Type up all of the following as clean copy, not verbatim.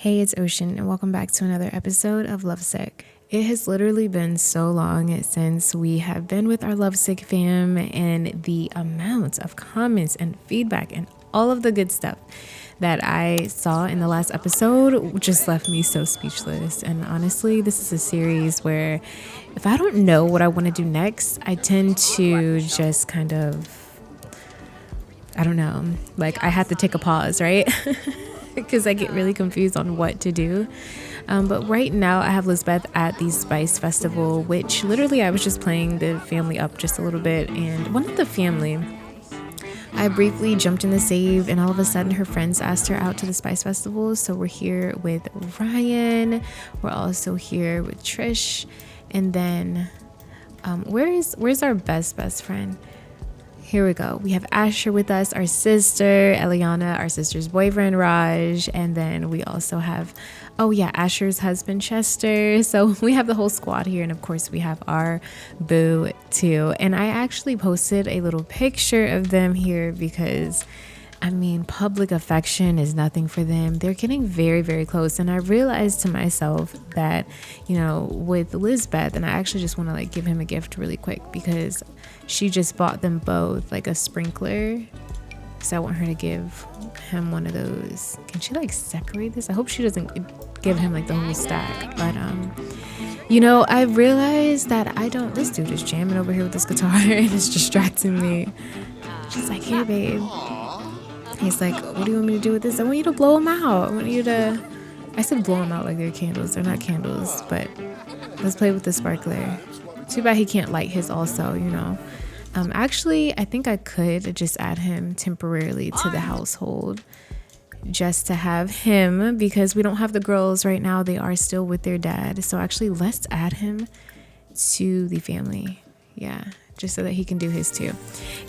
Hey, it's Ocean, and welcome back to another episode of Lovesick. It has literally been so long since we have been with our Lovesick fam, and the amount of comments and feedback and all of the good stuff that I saw in the last episode just left me so speechless. And honestly, this is a series where if I don't know what I want to do next, I tend to just kind of, I don't know, like I have to take a pause, right? Because I get really confused on what to do. But right now I have Lizbeth at the Spice Festival, which literally I was just playing the family up just a little bit. And one of the family, I briefly jumped in the save, and all of a sudden her friends asked her out to the Spice Festival. So we're here with Ryan. We're also here with Trish. And then where's our best friend? Here we go. We have Asher with us, our sister, Eliana, our sister's boyfriend, Raj. And then we also have, Asher's husband, Chester. So we have the whole squad here. And of course, we have our boo too. And I actually posted a little picture of them here because, public affection is nothing for them. They're getting very, very close. And I realized to myself that, with Lizbeth, and I actually just want to give him a gift really quick because she just bought them both a sprinkler. So I want her to give him one of those. Can she separate this? I hope she doesn't give him the whole stack. But I realized that this dude is jamming over here with this guitar and it's distracting me. She's like, "Here, babe." He's like, "What do you want me to do with this?" "I want you to blow them out. I said blow them out like they're candles. They're not candles, but let's play with the sparkler. Too bad he can't light his also, Actually, I think I could just add him temporarily to the household just to have him, because we don't have the girls right now. They are still with their dad. So actually, let's add him to the family. Yeah, just so that he can do his too.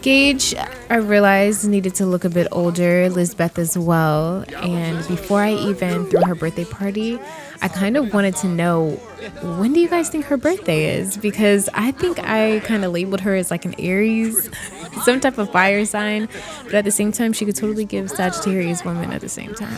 Gage, I realized, needed to look a bit older. Lizbeth as well. And before I even threw her birthday party, I kind of wanted to know, when do you guys think her birthday is? Because I think I kind of labeled her as an Aries, some type of fire sign. But at the same time, she could totally give Sagittarius woman at the same time,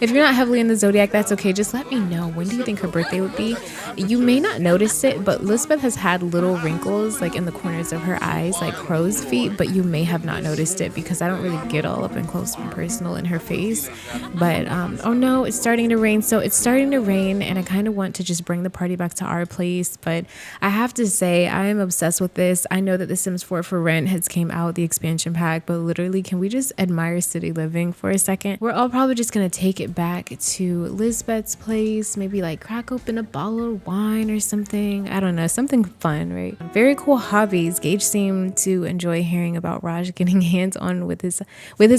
If you're not heavily in the zodiac, that's okay. Just let me know. When do you think her birthday would be? You may not notice it, but Lizbeth has had little wrinkles in the corners of her eyes, like crow's feet, but you may have not noticed it because I don't really get all up and close and personal in her face. But oh no, it's starting to rain. So it's starting to rain, and I kind of want to just bring the party back to our place. But I have to say, I am obsessed with this. I know that The Sims 4 for Rent has came out, the expansion pack, but literally, can we just admire city living for a second? We're all probably just gonna take it back to Lizbeth's place, maybe crack open a bottle of wine or something. I don't know, something fun, right? Very cool hobbies. Gage seemed to enjoy hearing about Raj getting hands-on with his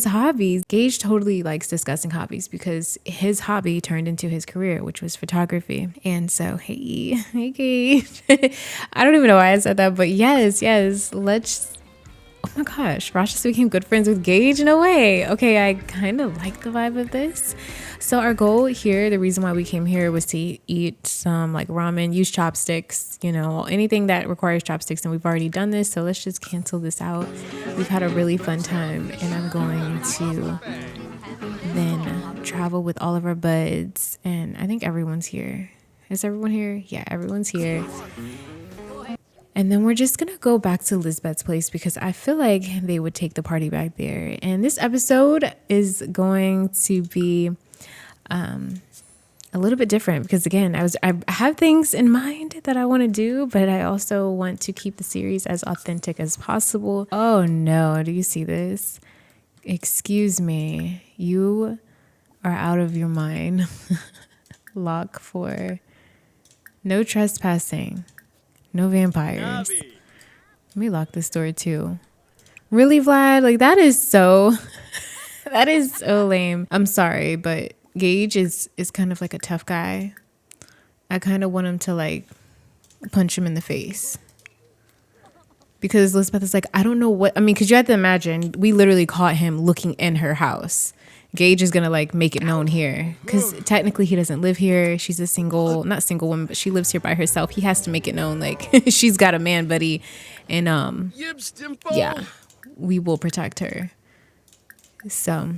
hobbies. Gage totally likes discussing hobbies because his hobby turned into his career, which was photography. And so, hey Gage. I don't even know why I said that, but yes, let's. Oh my gosh, Raj just became good friends with Gage? No way. Okay, I kind of like the vibe of this. So our goal here, the reason why we came here, was to eat some ramen, use chopsticks, anything that requires chopsticks, and we've already done this, so let's just cancel this out. We've had a really fun time, and I'm going to then travel with all of our buds, and I think everyone's here. Is everyone here? Yeah, everyone's here. And then we're just going to go back to Lizbeth's place because I feel like they would take the party back there. And this episode is going to be a little bit different because, again, I have things in mind that I want to do, but I also want to keep the series as authentic as possible. Oh, no. Do you see this? Excuse me. You are out of your mind. Lock 4. No trespassing. No vampires. Let me lock this door too. Really, Vlad? That is so lame. I'm sorry, but Gage is kind of a tough guy. I kind of want him to punch him in the face. Because Lizbeth is I don't know what, because you have to imagine, we literally caught him looking in her house. Gage is gonna make it known here because technically he doesn't live here. She's a not single woman, but she lives here by herself. He has to make it known she's got a man buddy, and yeah, we will protect her. So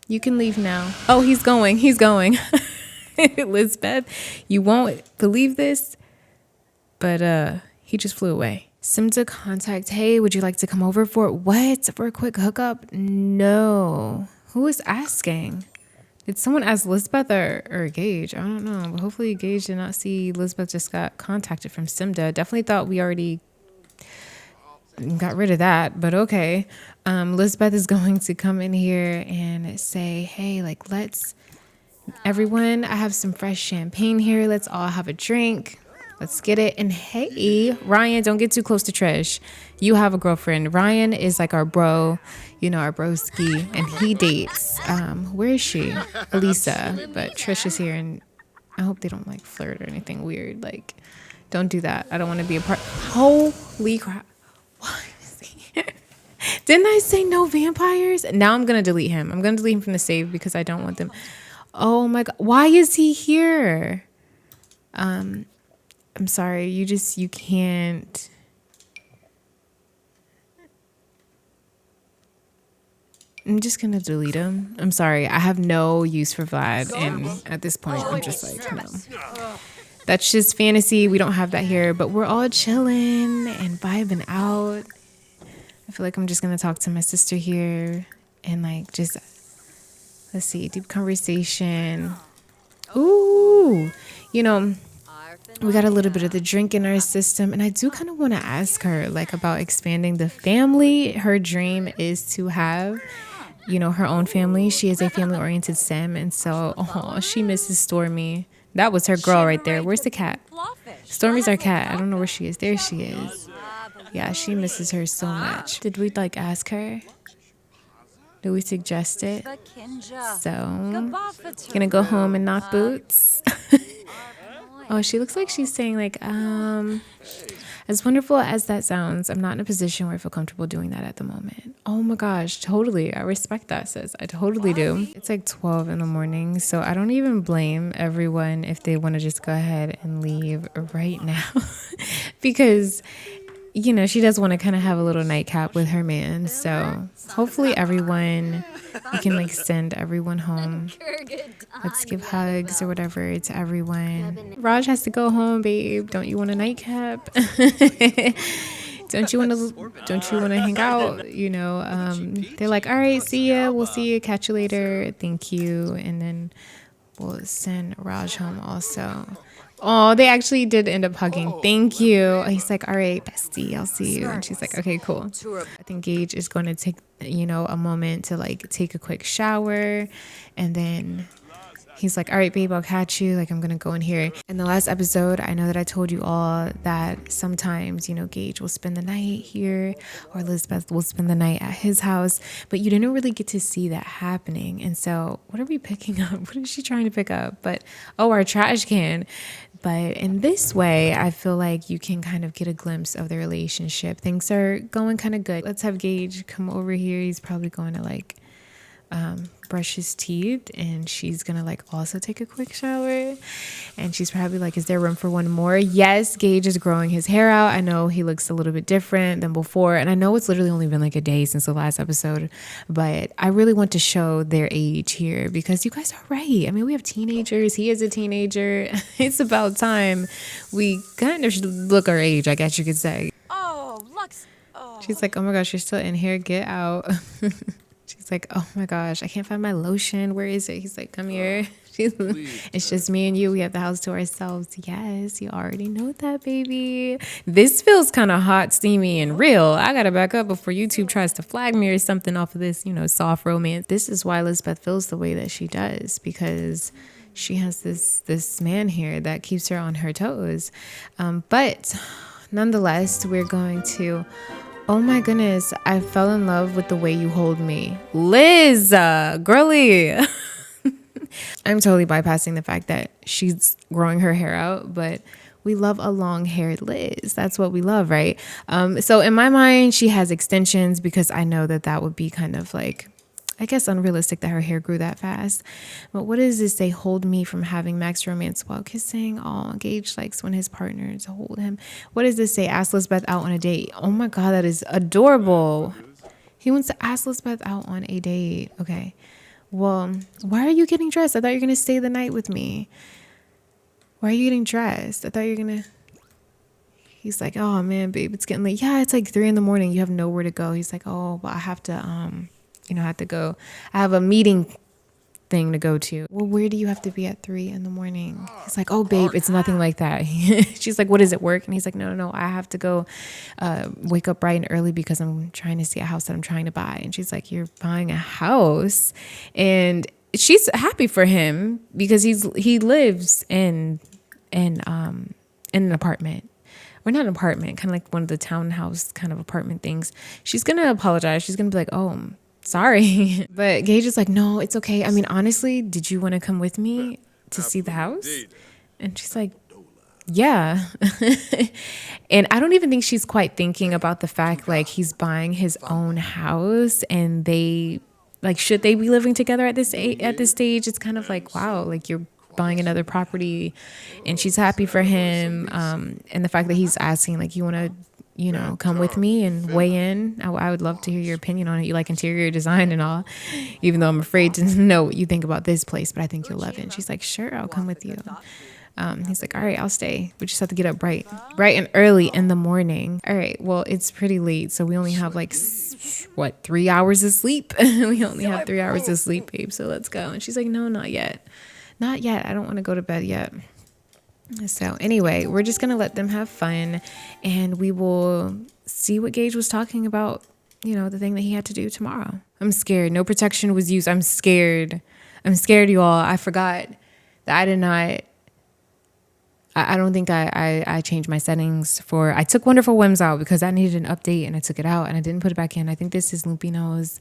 You can leave now. Oh, he's going. He's going. Lizbeth, you won't believe this, but he just flew away. 𝘰𝘬 contact. Hey, would you like to come over for what? For a quick hookup? No. Who is asking? Did someone ask Lizbeth or Gage? I don't know. But hopefully Gage did not see Lizbeth just got contacted from 𝘰𝘬. Definitely thought we already got rid of that, but okay. Lizbeth is going to come in here and say, hey, like, let's, everyone, I have some fresh champagne here. Let's all have a drink. Let's get it. And hey, Ryan, don't get too close to Trish. You have a girlfriend. Ryan is like our bro, you know, our broski, and he dates. Where is she? Elisa. But Trish is here, and I hope they don't like flirt or anything weird. Like, don't do that. I don't want to be a part. Holy crap. Why is he here? Didn't I say no vampires? Now I'm going to delete him. I'm going to delete him from the save because I don't want them. Oh my God. Why is he here? I'm sorry. You can't. I'm just going to delete him. I'm sorry. I have no use for Vlad. And at this point, I'm just like, no. That's just fantasy. We don't have that here. But we're all chilling and vibing out. I feel like I'm just going to talk to my sister here. And like just, let's see, deep conversation. Ooh. You know, we got a little bit of the drink in our system, and I do kind of want to ask her like about expanding the family. Her dream is to have, you know, her own family. She is a family-oriented sim, and so she misses Stormy. That was her girl right there. Where's the cat? Stormy's our cat. I don't know where she is. There she is. Yeah, she misses her so much. Did we like ask her? Did we suggest it? So, gonna go home and knock boots. Oh, she looks like she's saying like, as wonderful as that sounds, I'm not in a position where I feel comfortable doing that at the moment. Oh my gosh, totally. I respect that, sis. I totally do. It's like 12 in the morning, so I don't even blame everyone if they want to just go ahead and leave right now. Because, you know, she does want to kind of have a little nightcap with her man. So hopefully everyone, we can like send everyone home. Let's give hugs or whatever to everyone. Raj has to go home, babe. Don't you want a nightcap? Don't you want to hang out? You know, they're like, all right, see ya. We'll see you. Catch you later. Thank you. And then we'll send Raj home also. Oh, they actually did end up hugging. Thank you. He's like, all right, bestie, I'll see you. And she's like, okay, cool. I think Gage is going to take, you know, a moment to like take a quick shower. And then he's like, all right, babe, I'll catch you. Like, I'm going to go in here. In the last episode, I know that I told you all that sometimes, you know, Gage will spend the night here or Lizbeth will spend the night at his house. But you didn't really get to see that happening. And so what are we picking up? What is she trying to pick up? But, oh, our trash can. But in this way, I feel like you can kind of get a glimpse of the relationship. Things are going kind of good. Let's have Gage come over here. He's probably going to like brush his teeth, and she's gonna like also take a quick shower, and she's probably like, is there room for one more? Yes, Gage is growing his hair out. I know he looks a little bit different than before, and I know it's literally only been like a day since the last episode, but I really want to show their age here because you guys are right. I mean, we have teenagers. He is a teenager. It's about time we kind of should look our age, I guess you could say. Oh, Lux. Oh. She's like, oh my gosh, you're still in here. Get out. She's like, oh my gosh, I can't find my lotion. Where is it? He's like, come here. It's just me and you. We have the house to ourselves. Yes, you already know that, baby. This feels kind of hot, steamy, and real. I got to back up before YouTube tries to flag me or something off of this, you know, soft romance. This is why Lizbeth feels the way that she does, because she has this man here that keeps her on her toes. But nonetheless, we're going to... Oh my goodness, I fell in love with the way you hold me. Liz, girly. I'm totally bypassing the fact that she's growing her hair out, but we love a long-haired Liz. That's what we love, right? So in my mind, she has extensions because I know that that would be kind of like, I guess, unrealistic that her hair grew that fast. But what does this say? Hold me from having max romance while kissing. Oh, Gage likes when his partners hold him. What does this say? Ask Lizbeth out on a date. Oh my God, that is adorable. He wants to ask Lizbeth out on a date. Okay. well, why are you getting dressed? I thought you were going to stay the night with me. Why are you getting dressed? I thought you were going to. He's like, oh man, babe, it's getting late. Yeah, it's like 3 a.m. You have nowhere to go. He's like, oh, but I have to, I have to go. I have a meeting thing to go to. Well, where do you have to be at 3 a.m? He's like, oh babe, it's nothing like that. She's like, what is it, work? And he's like, no, I have to go wake up bright and early because I'm trying to see a house that I'm trying to buy. And she's like, you're buying a house? And she's happy for him because he lives in an apartment. Or not an apartment, kind of like one of the townhouse kind of apartment things. She's gonna apologize. She's gonna be like, oh, sorry. But Gage is like, no, it's okay. I mean, honestly, did you want to come with me to see the house? And she's like, yeah. And I don't even think she's quite thinking about the fact like he's buying his own house and they like, should they be living together at this stage? It's kind of like, wow, like you're buying another property. And she's happy for him. And the fact that he's asking like, you want to come with me and weigh in. I would love to hear your opinion on it. You like interior design and all, even though I'm afraid to know what you think about this place, but I think you'll love it. And she's like, sure, I'll come with you. He's like, all right, I'll stay. We just have to get up bright and early in the morning. All right, well, it's pretty late. So we only have like, 3 hours of sleep? We only have 3 hours of sleep, babe. So let's go. And she's like, no, not yet. Not yet. I don't want to go to bed yet. So anyway, we're just going to let them have fun and we will see what Gage was talking about, the thing that he had to do tomorrow. I'm scared. No protection was used. I'm scared, you all. I forgot that I did not. I don't think I changed my settings I took Wonderful Whims out because I needed an update and I took it out and I didn't put it back in. I think this is Lupino's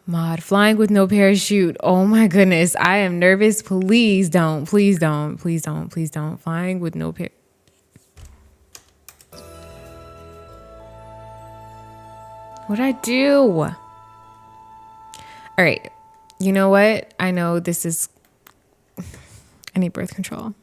mod, flying with no parachute. Oh my goodness, I am nervous. Please don't. Flying with no parachute. What'd I do? All right, you know what? I know this is. I need birth control.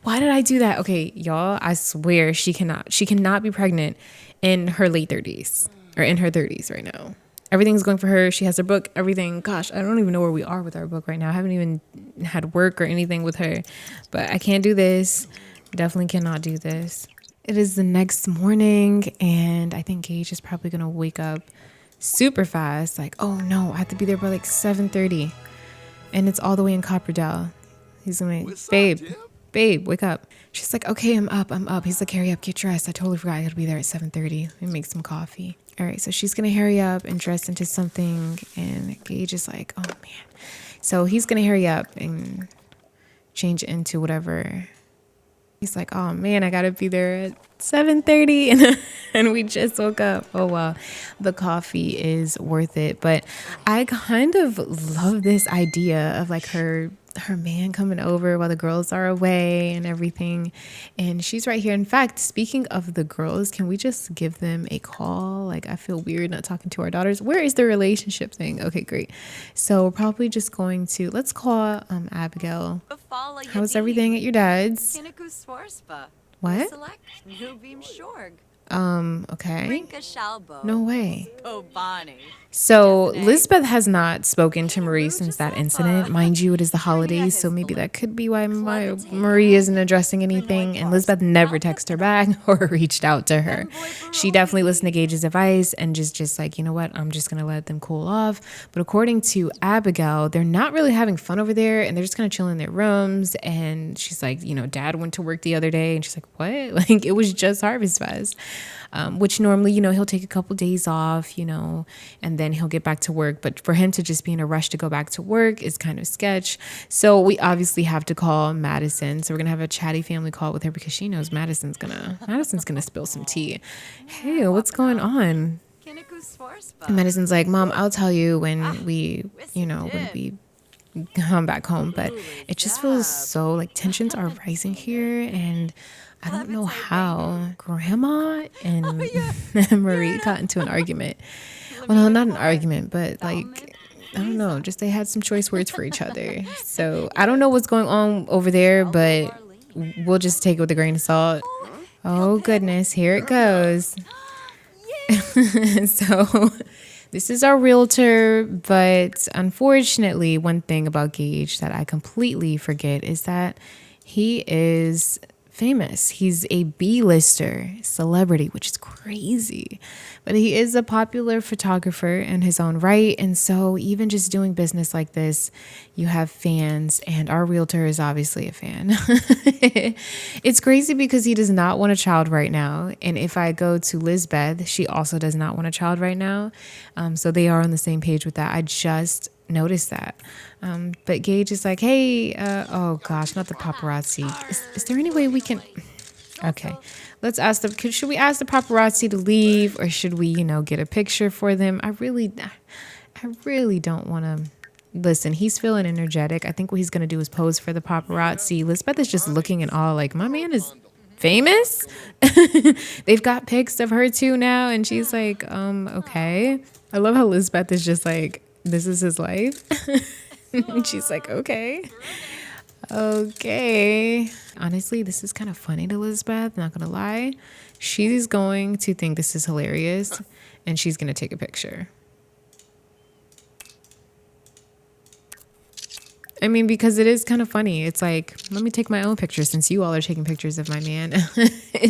Why did I do that? Okay, y'all, I swear she cannot be pregnant in her late 30s or in her 30s right now. Everything's going for her. She has her book, everything. Gosh, I don't even know where we are with our book right now. I haven't even had work or anything with her. But I can't do this. Definitely cannot do this. It is the next morning, and I think Gage is probably going to wake up super fast. Like, oh, no, I have to be there by like 7:30. And it's all the way in Copperdale. He's going to be, babe, wake up. She's like, okay, I'm up. He's like, hurry up, get dressed. I totally forgot I got to be there at 7:30 and make some coffee. All right, so she's going to hurry up and dress into something. And Gage is like, oh, man. So he's going to hurry up and change into whatever. He's like, oh, man, I got to be there at 7:30. And we just woke up. Oh, wow. The coffee is worth it. But I kind of love this idea of like her man coming over while the girls are away and everything. And she's right here. In fact, speaking of the girls, can we just give them a call? Like, I feel weird not talking to our daughters. Where is the relationship thing? Okay, great. So we're probably just going to, let's call Abigail. How's everything at your dad's? What? Okay. No way. So Lizbeth has not spoken to Marie since that incident. Mind you, it is the holidays, so maybe that could be why Marie isn't addressing anything. And Lizbeth never texted her back or reached out to her. She definitely listened to Gage's advice and just like, you know what, I'm just going to let them cool off. But according to Abigail, they're not really having fun over there and they're just kind of chilling in their rooms. And she's like, Dad went to work the other day. And she's like, what? Like, it was just Harvest Fest. Which normally, he'll take a couple days off, and then he'll get back to work. But for him to just be in a rush to go back to work is kind of sketch. So we obviously have to call Madison. So we're going to have a chatty family call with her because she knows Madison's going to spill some tea. Hey, what's going on? And Madison's like, Mom, I'll tell you when we come back home. But it just feels so like tensions are rising here, and I don't know how Grandma and Marie got into an argument. Well, no, not an argument, but like, I don't know, just they had some choice words for each other. So I don't know what's going on over there, but we'll just take it with a grain of salt. Oh, goodness, here it goes. So This is our realtor, but unfortunately, one thing about Gage that I completely forget is that he is famous. He's a B-lister celebrity, which is crazy. But he is a popular photographer in his own right. And so even just doing business like this, you have fans, and our realtor is obviously a fan. It's crazy because he does not want a child right now. And if I go to Lizbeth, she also does not want a child right now. So they are on the same page with that. I just noticed that. But Gage is like, hey, oh gosh, not the paparazzi. Is there any way we can... Okay, let's ask them. Should we ask the paparazzi to leave, or should we, get a picture for them? I really don't want to. Listen, he's feeling energetic. I think what he's going to do is pose for the paparazzi. Lizbeth is just looking in awe like, my man is famous. They've got pics of her too now. And she's like, okay. I love how Lizbeth is just like, this is his life. And she's like, okay. Honestly, this is kind of funny to Lizbeth, not gonna lie. She's going to think this is hilarious, and she's gonna take a picture. I mean, because it is kind of funny. It's like, let me take my own picture since you all are taking pictures of my man.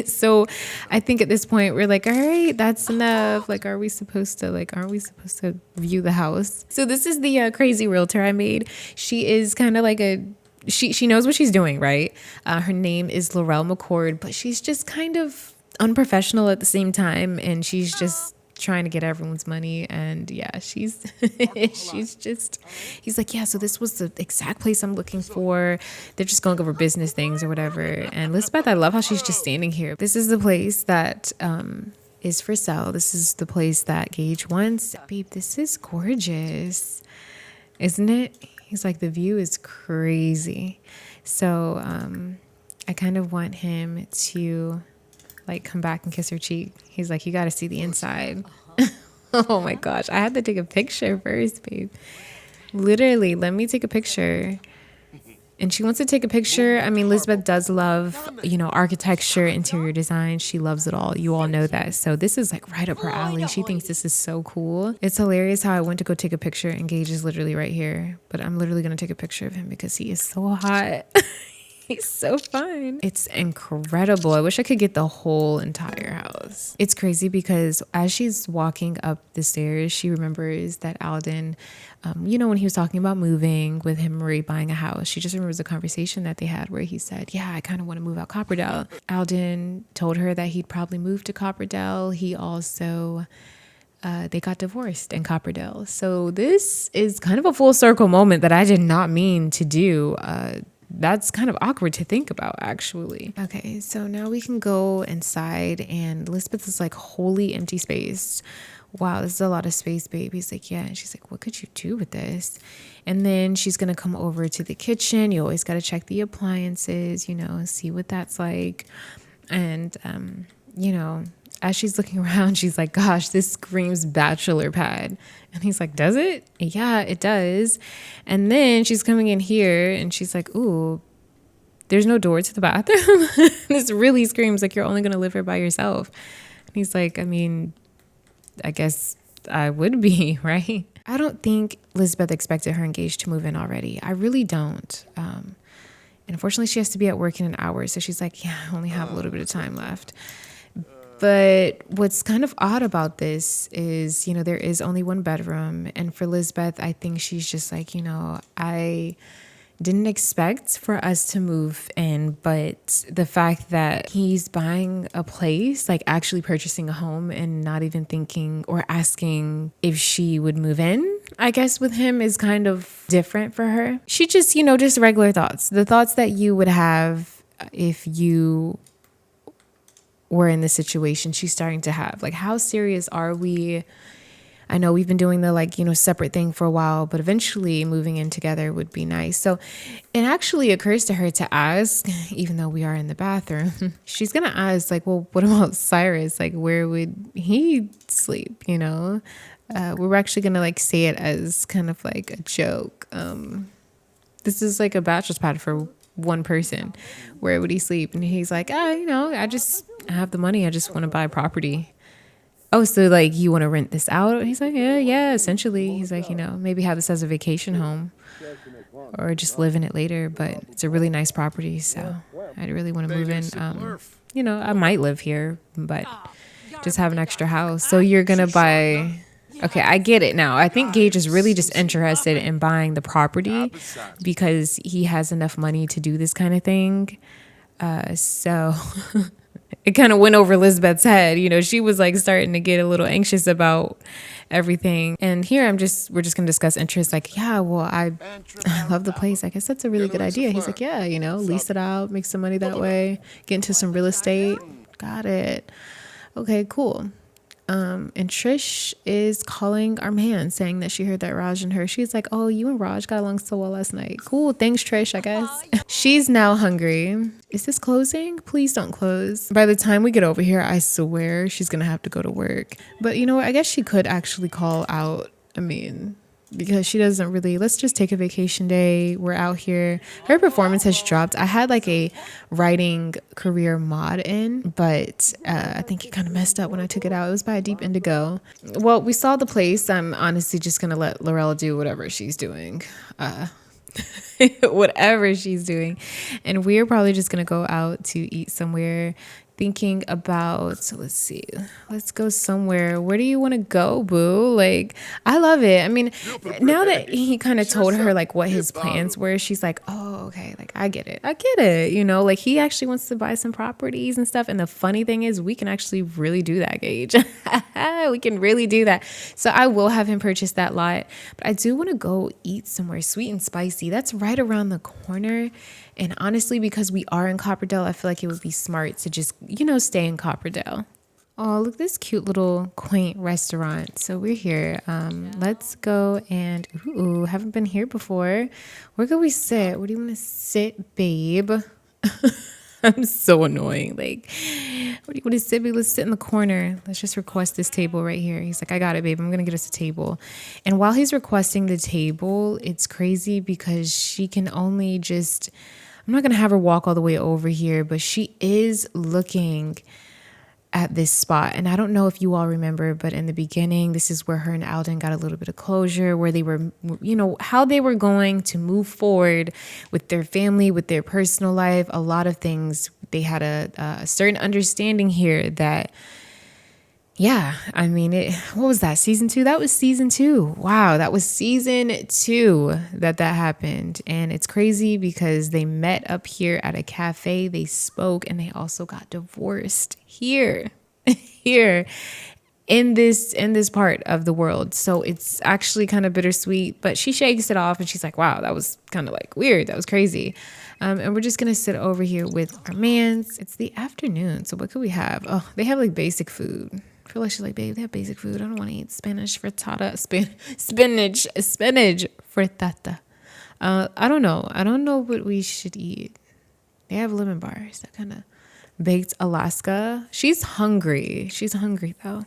So I think at this point we're like, all right, that's enough. Like, aren't we supposed to view the house? So this is the crazy realtor I made. She is kind of like she knows what she's doing, right? Her name is 𝘪𝘯𝘴𝘰𝘶, but she's just kind of unprofessional at the same time. And she's just trying to get everyone's money. And yeah, he's like, yeah, so this was the exact place I'm looking for. They're just going over business things or whatever. And Lizbeth, I love how she's just standing here. This is the place that is for sale. This is the place that Gage wants. Babe, this is gorgeous, isn't it? He's like, the view is crazy. So I kind of want him to like come back and kiss her cheek. He's like, you got to see the inside. Oh my gosh. I had to take a picture first, babe. Literally, let me take a picture. And she wants to take a picture. I mean, Lizbeth does love, architecture, interior design. She loves it all. You all know that. So this is like right up her alley. She thinks this is so cool. It's hilarious how I went to go take a picture and Gage is literally right here. But I'm literally going to take a picture of him because he is so hot. He's so fun. It's incredible. I wish I could get the whole entire house. It's crazy because as she's walking up the stairs, she remembers that Alden, when he was talking about moving with him and Marie buying a house, she just remembers a conversation that they had where he said, yeah, I kind of want to move out Copperdale. Alden told her that he'd probably move to Copperdale. He also... they got divorced in Copperdale. So this is kind of a full circle moment that I did not mean to do. That's kind of awkward to think about, actually. Okay, so now we can go inside, and Lizbeth is like, holy empty space. Wow, this is a lot of space, babe. He's like, yeah. And she's like, what could you do with this? And then she's going to come over to the kitchen. You always got to check the appliances, see what that's like. And, as she's looking around, she's like, gosh, this screams bachelor pad. And he's like, does it? Yeah, it does. And then she's coming in here and she's like, ooh, there's no door to the bathroom. This really screams like you're only going to live here by yourself. And he's like, I mean, I guess I would be, right? I don't think Lizbeth expected her engaged to move in already. I really don't. And unfortunately, she has to be at work in an hour. So she's like, yeah, I only have a little bit of time left. But what's kind of odd about this is, there is only one bedroom. And for Lizbeth, I think she's just like, I didn't expect for us to move in. But the fact that he's buying a place, like actually purchasing a home and not even thinking or asking if she would move in, I guess with him is kind of different for her. She just, just regular thoughts. The thoughts that you would have if you were in the situation she's starting to have. Like, how serious are we? I know we've been doing the separate thing for a while, but eventually moving in together would be nice. So it actually occurs to her to ask, even though we are in the bathroom, she's going to ask well, what about Cyrus? Like, where would he sleep? We're actually going to say it as kind of like a joke. This is like a bachelor's pad for one person. Where would he sleep? And he's like, I just have the money. I just want to buy property. oh, so like you want to rent this out? He's like, yeah, essentially. He's like, maybe have this as a vacation home or just live in it later. But it's a really nice property, so I really want to move in. I might live here, but just have an extra house. So you're gonna buy. Okay, I get it now. I think Gage is really just interested in buying the property because he has enough money to do this kind of thing. So it kind of went over Lizbeth's head. She was like starting to get a little anxious about everything. And here we're just going to discuss interests. Like, yeah, well, I love the place. I guess that's a really good idea. He's like, yeah, lease it out, make some money that way, get into some real estate. Got it. Okay, cool. And Trish is calling our man saying that she heard that Raj and her, she's like, oh, you and Raj got along so well last night. Cool. Thanks, Trish, I guess. She's now hungry. Is this closing? Please don't close. By the time we get over here, I swear she's going to have to go to work. But you know what? I guess she could actually call out. Because she doesn't really, let's just take a vacation day. We're out here. Her performance has dropped. I had like a writing career mod in, but I think it kind of messed up when I took it out. It was by Deep Indigo. Well, we saw the place. I'm honestly just going to let Lorella do whatever she's doing. Whatever she's doing. And we're probably just going to go out to eat somewhere. Thinking about, so let's see, let's go somewhere. Where do you want to go, boo? Like, I love it. Now that he kind of told her like what his plans were, she's like, oh, okay, like I get it. Like he actually wants to buy some properties and stuff. And the funny thing is we can actually really do that, Gage. We can really do that. So I will have him purchase that lot, but I do want to go eat somewhere sweet and spicy. That's right around the corner. And honestly, because we are in Copperdale, I feel like it would be smart to just, stay in Copperdale. Oh, look at this cute little quaint restaurant. So we're here. Let's go and, haven't been here before. Where could we sit? Where do you want to sit, babe? I'm so annoying. Like, where do you want to sit, babe? Let's sit in the corner. Let's just request this table right here. He's like, I got it, babe. I'm going to get us a table. And while he's requesting the table, it's crazy because she can only just... I'm not going to have her walk all the way over here, but she is looking at this spot. And I don't know if you all remember, but in the beginning, this is where her and Alden got a little bit of closure, where they were, how they were going to move forward with their family, with their personal life, a lot of things. They had a certain understanding here that, what was that? Season 2? That was season 2. Wow. That was season 2 that happened. And it's crazy because they met up here at a cafe. They spoke and they also got divorced here in this part of the world. So it's actually kind of bittersweet, but she shakes it off and she's like, wow, that was kind of like weird. That was crazy. And we're just going to sit over here with our mans. It's the afternoon. So what could we have? Oh, they have like basic food. I feel like she's like, babe, they have basic food. I don't want to eat spinach frittata. Spinach frittata. I don't know. I don't know what we should eat. They have lemon bars. That kind of baked Alaska. She's hungry. She's hungry though.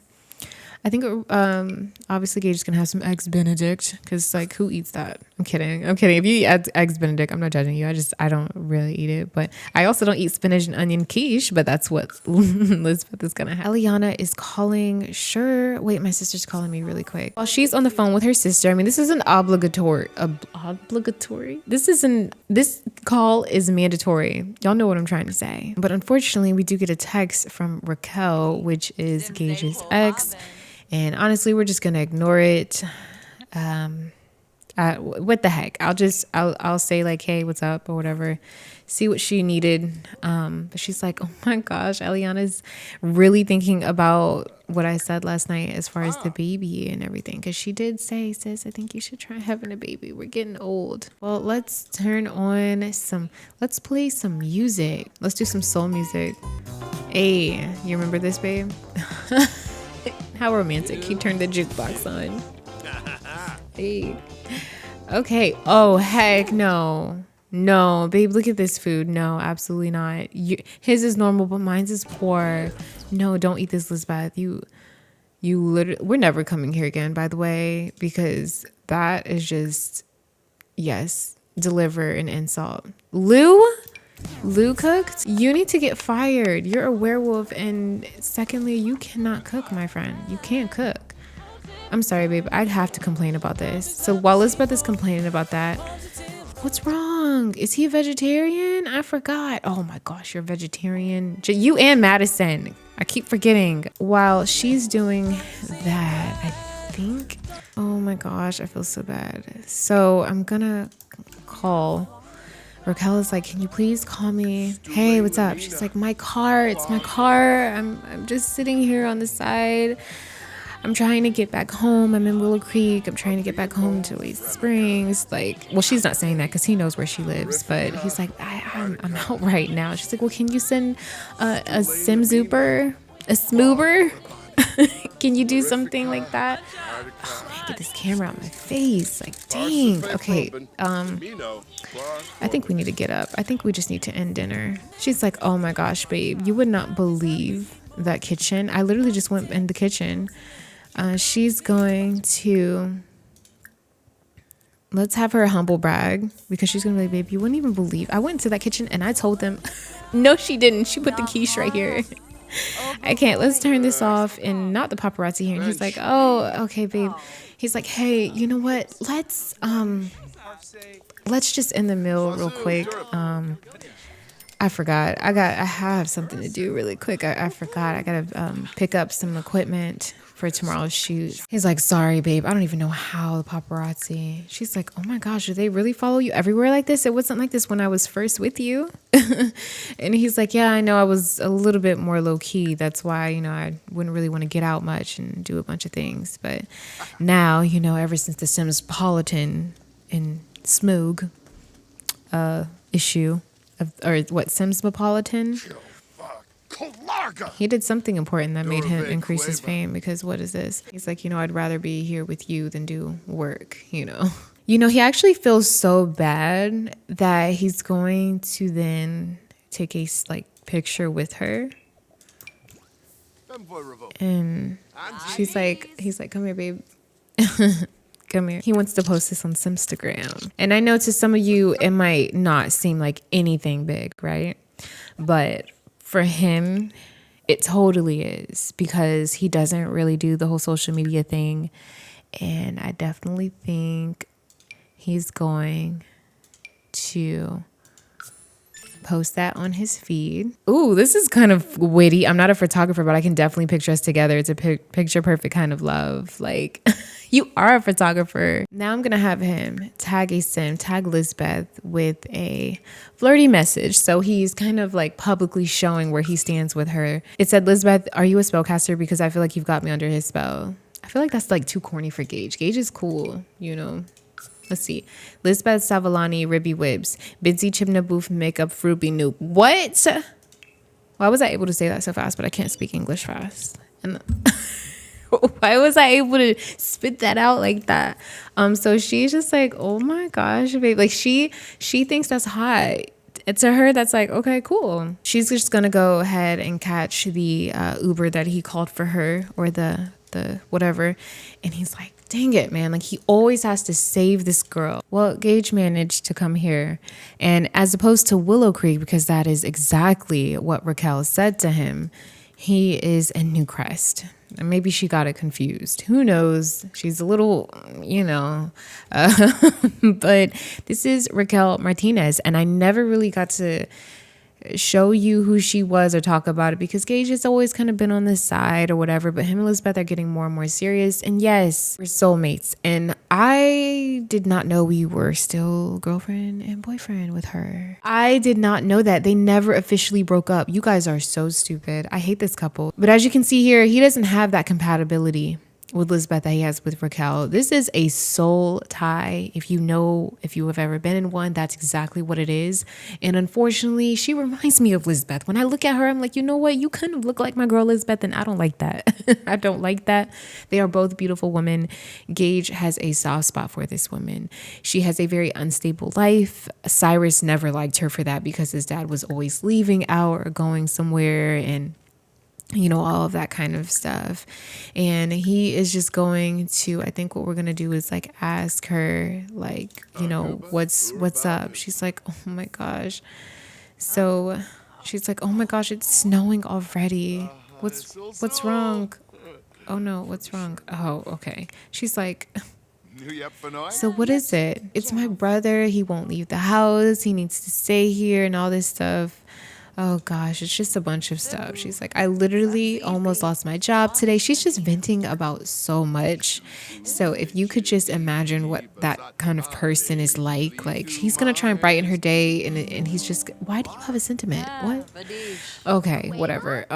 I think obviously Gage is gonna have some eggs Benedict because like who eats that? I'm kidding. If you eat eggs Benedict, I'm not judging you. I don't really eat it, but I also don't eat spinach and onion quiche. But that's what Lizbeth is gonna have. Eliana is calling. Sure. Wait, my sister's calling me really quick. While she's on the phone with her sister. This is an obligatory. This call is mandatory. Y'all know what I'm trying to say. But unfortunately, we do get a text from Raquel, which is Gage's ex. And honestly, we're just going to ignore it. What the heck? I'll say like, hey, what's up or whatever. See what she needed. But she's like, oh my gosh, Eliana's really thinking about what I said last night as far as the baby and everything. Because she did say, sis, I think you should try having a baby. We're getting old. Well, let's turn on let's play some music. Let's do some soul music. Hey, you remember this, babe? How romantic. He turned the jukebox on. Hey. Okay. Oh, heck no. No, babe, look at this food. No, absolutely not. His is normal, but mine's is poor. No, don't eat this, Lizbeth. You literally, we're never coming here again, by the way, because that is just, yes, deliver an insult. Lou? Lou cooked? You need to get fired. You're a werewolf. And secondly, you cannot cook, my friend. You can't cook. I'm sorry, babe. I'd have to complain about this. So while Lizbeth is complaining about that, what's wrong? Is he a vegetarian? I forgot. Oh my gosh, you're a vegetarian. You and Madison. I keep forgetting. While she's doing that, I think. Oh my gosh, I feel so bad. So I'm gonna call. Raquel is like, can you please call me? Hey, what's up? She's like, my car. It's my car. I'm just sitting here on the side. I'm trying to get back home. I'm in Willow Creek. I'm trying to get back home to Oasis Springs. Like, well, she's not saying that because he knows where she lives. But he's like, I'm out right now. She's like, well, can you send a sim-zooper? A smoober? Can you do something like that? Oh, man, get this camera out my face. Like, dang. Okay, I think we need to get up. I think we just need to end dinner. She's like, oh my gosh, babe. You would not believe that kitchen. I literally just went in the kitchen. She's going to, let's have her humble brag because she's gonna be like, babe, you wouldn't even believe. I went into that kitchen and I told them, no, she didn't. She put the quiche right here. I can't. Let's turn this off and not the paparazzi here. And he's like, oh, okay, babe. He's like, hey, you know what? Let's just end the meal real quick. I forgot. I have something to do really quick. I forgot. I gotta pick up some equipment for tomorrow's shoot. He's like, sorry, babe. I don't even know how the paparazzi. She's like, oh my gosh, do they really follow you everywhere like this? It wasn't like this when I was first with you. And he's like, yeah, I know I was a little bit more low key. That's why, I wouldn't really want to get out much and do a bunch of things. But now, ever since the Simspolitan and Smoog issue, Simsmopolitan? He did something important that made him increase his fame because what is this? He's like, I'd rather be here with you than do work, he actually feels so bad that he's going to then take a picture with her. And he's like, come here, babe. Come here. He wants to post this on Simstagram. And I know to some of you, it might not seem like anything big, right? But for him, it totally is because he doesn't really do the whole social media thing. And I definitely think he's going to post that on his feed. Ooh, this is kind of witty. I'm not a photographer, but I can definitely picture us together. It's a picture perfect kind of love. Like, you are a photographer. Now I'm gonna have him tag Lizbeth with a flirty message. So he's kind of like publicly showing where he stands with her. It said, Lizbeth, are you a spellcaster? Because I feel like you've got me under his spell. I feel like that's like too corny for Gage. Gage is cool, Let's see. Lizbeth Savalani, Ribby Wibs, Bidsy Chibnaboof, Makeup, Fruby Noob. What? Why was I able to say that so fast, but I can't speak English fast? And why was I able to spit that out like that? So she's just like, oh my gosh, babe. Like she thinks that's hot. To her, that's like, okay, cool. She's just gonna go ahead and catch the Uber that he called for her, or the whatever. And he's like, dang it, man. Like, he always has to save this girl. Well, Gage managed to come here. And as opposed to Willow Creek, because that is exactly what Raquel said to him, he is in Newcrest. And maybe she got it confused. Who knows? She's a little, but this is Raquel Martinez. And I never really got to show you who she was or talk about it because Gage has always kind of been on this side or whatever, but him and Lizbeth are getting more and more serious. And yes, we're soulmates. And I did not know we were still girlfriend and boyfriend with her. I did not know that. They never officially broke up. You guys are so stupid. I hate this couple. But as you can see here, he doesn't have that compatibility with Lizbeth that he has with Raquel. This is a soul tie. If you have ever been in one, that's exactly what it is. And unfortunately, she reminds me of Lizbeth. When I look at her, I'm like, you know what? You kind of look like my girl Lizbeth, and I don't like that. I don't like that. They are both beautiful women. Gage has a soft spot for this woman. She has a very unstable life. Cyrus never liked her for that because his dad was always leaving out or going somewhere and all of that kind of stuff. And he is just going to, I think what we're going to do is ask her, what's up? She's like, oh my gosh, So she's like, oh my gosh, it's snowing already. What's wrong? Oh no, what's wrong? Oh, okay. She's like, so what is it? It's my brother. He won't leave the house. He needs to stay here and all this stuff. Oh gosh, it's just a bunch of stuff. She's like, I literally almost lost my job today. She's just venting about so much. So if you could just imagine what that kind of person is like he's gonna try and brighten her day, and he's just, why do you have a sentiment? What? Okay, whatever.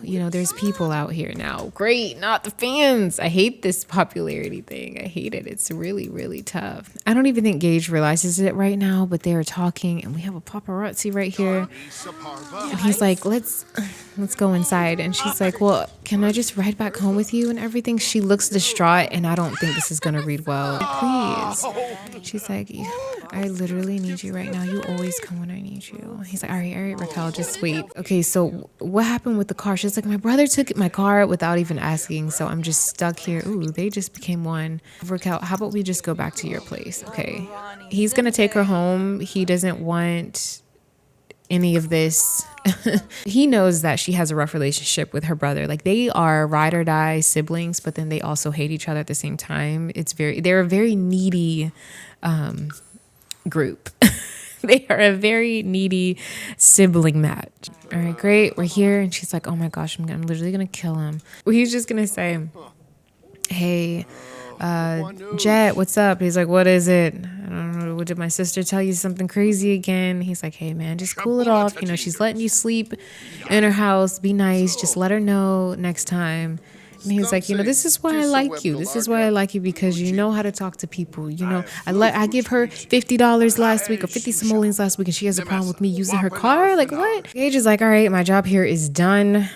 There's people out here now. Great, not the fans. I hate this popularity thing. I hate it. It's really, really tough. I don't even think Gage realizes it right now, but they are talking, and we have a paparazzi right here. And he's like, let's go inside. And she's like, well, can I just ride back home with you and everything? She looks distraught, and I don't think this is going to read well. Please. She's like, I literally need you right now. You always come when I need you. He's like, all right, Raquel, just wait. Okay, so what happened with the car? She's like, my brother took my car without even asking, so I'm just stuck here. Ooh, they just became one. Raquel, how about we just go back to your place? Okay. He's going to take her home. He doesn't want any of this. He knows that she has a rough relationship with her brother. Like, they are ride or die siblings, but then they also hate each other at the same time. They're a very needy group. They are a very needy sibling match. All right, great. We're here. And she's like, oh my gosh, I'm literally going to kill him. Well, he's just going to say, hey, Jet, what's up? He's like, what is it? I don't know. Did my sister tell you something crazy again? He's like, hey, man, just cool it off. She's letting you sleep in her house. Be nice. Just let her know next time. And he's like, this is why I like you. This is why I like you, because you know how to talk to people. I give her $50 last week or 50 simoleons last week, and she has a problem with me using her car. Like, what? Gage is like, all right, my job here is done.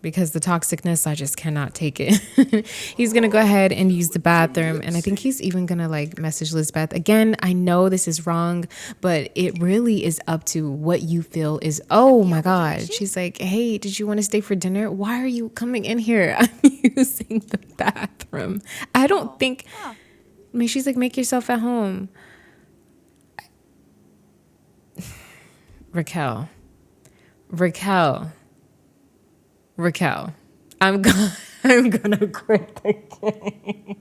Because the toxicness, I just cannot take it. He's going to go ahead and use the bathroom. And I think he's even going to message Lizbeth. Again, I know this is wrong, but it really is up to what you feel is, oh my God. She's like, hey, did you want to stay for dinner? Why are you coming in here? I'm using the bathroom. I don't think, she's like, make yourself at home. Raquel, I'm gonna quit the game.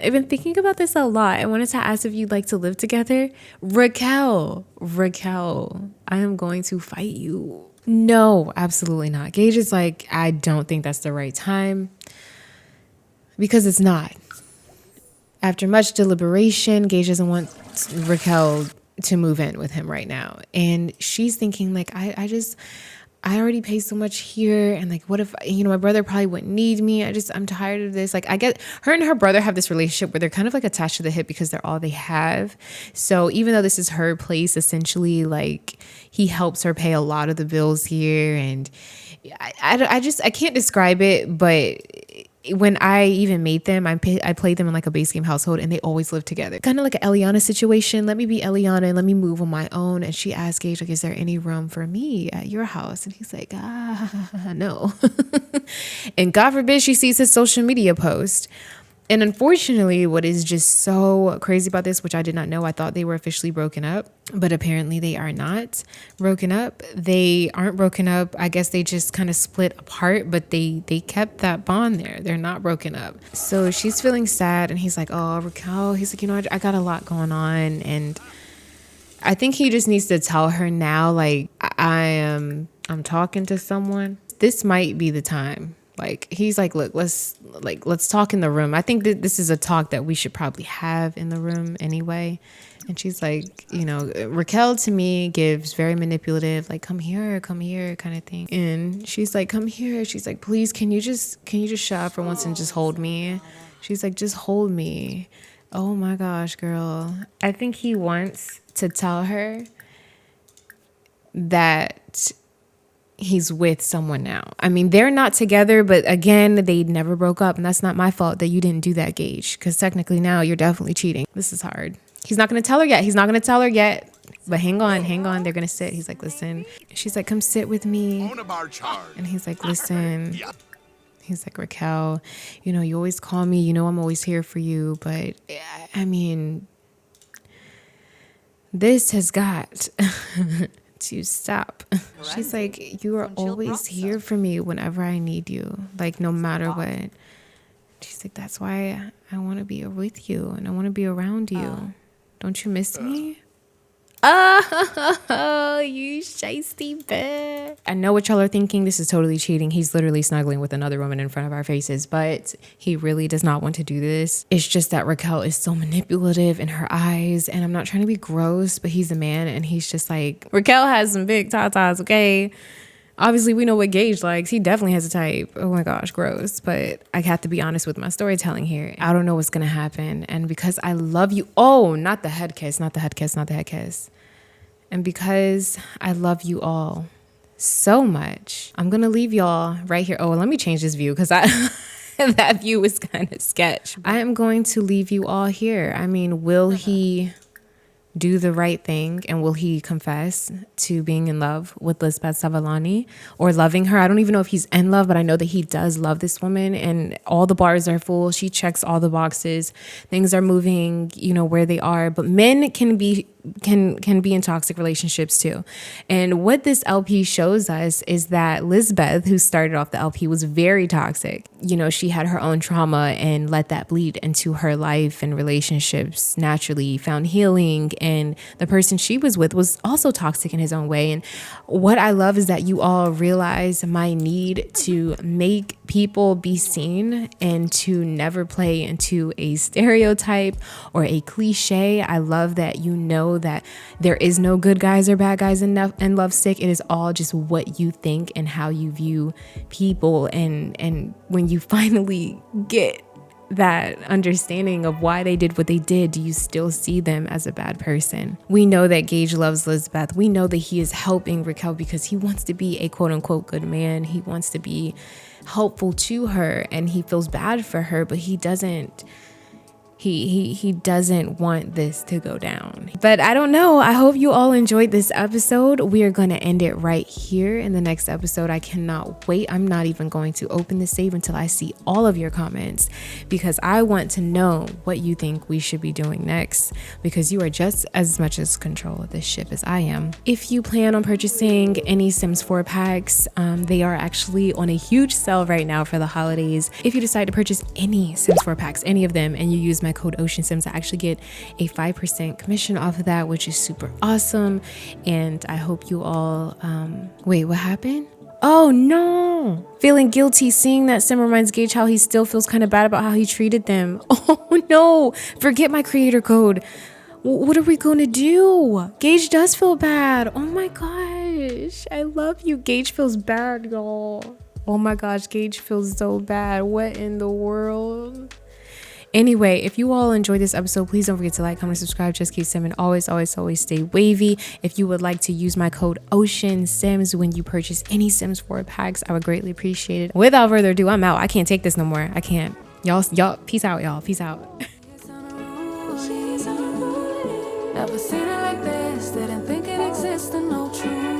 I've been thinking about this a lot. I wanted to ask if you'd like to live together. Raquel, I am going to fight you. No, absolutely not. Gage is like, I don't think that's the right time, because it's not. After much deliberation, Gage doesn't want Raquel to move in with him right now. And she's thinking I already pay so much here, and what if my brother probably wouldn't need me. I'm tired of this. I get her and her brother have this relationship where they're kind of attached to the hip because they're all they have. So even though this is her place, essentially, he helps her pay a lot of the bills here, and I can't describe it, but when I even made them, I played them in a base game household, and they always live together. Kind of like an 𝘰𝘮𝘴 situation. Let me be 𝘰𝘮𝘴 and let me move on my own. And she asked Gage, is there any room for me at your house? And he's like, no. And God forbid she sees his social media post. And unfortunately, what is just so crazy about this, which I did not know, I thought they were officially broken up, but apparently they are not broken up. They aren't broken up. I guess they just kind of split apart, but they kept that bond there. They're not broken up. So she's feeling sad, and he's like, oh, Raquel, he's like, I got a lot going on. And I think he just needs to tell her now, I'm talking to someone. This might be the time. He's like, look, let's talk in the room. I think that this is a talk that we should probably have in the room anyway. And she's like, Raquel to me gives very manipulative, come here kind of thing. And she's like, come here. She's like, please, can you just shut up for once and just hold me? She's like, just hold me. Oh my gosh, girl. I think he wants to tell her that he's with someone now. I mean, they're not together, but again, they never broke up, and that's not my fault that you didn't do that, Gage, because technically now you're definitely cheating. This is hard. He's not going to tell her yet. But hang on. They're going to sit. He's like, listen. She's like, come sit with me. And he's like, listen. He's like, Raquel, you always call me. I'm always here for you. But I mean, This has got to stop. She's like, you are always here for me whenever I need you, like no matter what. She's like, that's why I want to be with you and I want to be around you. Don't you miss me? Oh, you shiesty bitch. I know what y'all are thinking. This is totally cheating. He's literally snuggling with another woman in front of our faces, but he really does not want to do this. It's just that Raquel is so manipulative in her eyes, and I'm not trying to be gross, but he's a man, and he's just like, Raquel has some big tatas, okay? Obviously, we know what Gage likes. He definitely has a type. Oh my gosh, gross. But I have to be honest with my storytelling here. I don't know what's going to happen. And because I love you. Oh, not the head kiss, not the head kiss, not the head kiss. And because I love you all so much, I'm going to leave y'all right here. Oh, let me change this view because that view is kind of sketch. I am going to leave you all here. I mean, will he do the right thing, and will he confess to being in love with Lizbeth Savallani or loving her? I don't even know if he's in love, but I know that he does love this woman, and all the bars are full. She checks all the boxes. Things are moving, where they are, but men can be in toxic relationships too. And what this LP shows us is that Lizbeth, who started off the LP, was very toxic. She had her own trauma and let that bleed into her life and relationships, naturally found healing. And the person she was with was also toxic in his own way. And what I love is that you all realize my need to make people be seen and to never play into a stereotype or a cliche. I love that that there is no good guys or bad guys in Lovesick. It is all just what you think and how you view people. And when you finally get that understanding of why they did what they did, do you still see them as a bad person? We know that Gage loves Lizbeth. We know that he is helping Raquel because he wants to be a quote unquote good man. He wants to be helpful to her and he feels bad for her, but he doesn't want this to go down. But I don't know. I hope you all enjoyed this episode. We are going to end it right here in the next episode. I cannot wait. I'm not even going to open the save until I see all of your comments because I want to know what you think we should be doing next, because you are just as much as control of this ship as I am. If you plan on purchasing any Sims 4 packs, they are actually on a huge sale right now for the holidays. If you decide to purchase any Sims 4 packs, any of them, and you use my code OShinsims, I actually get a 5% commission off of that, which is super awesome. And I hope you all wait, what happened? Oh no, feeling guilty seeing that Sim reminds Gage how he still feels kind of bad about how he treated them. Oh no, forget my creator code. What are we gonna do? Gage does feel bad. Oh my gosh, I love you. Gage feels bad, y'all. Oh my gosh, Gage feels so bad. What in the world? Anyway, if you all enjoyed this episode, please don't forget to like, comment, subscribe. Just keep simming. Always stay wavy. If you would like to use my code OShinSims when you purchase any Sims 4 packs, I would greatly appreciate it. Without further ado, I'm out. I can't take this no more. I can't. Y'all, peace out, y'all. Peace out. Never seen it like this. Didn't think it existed, no truth.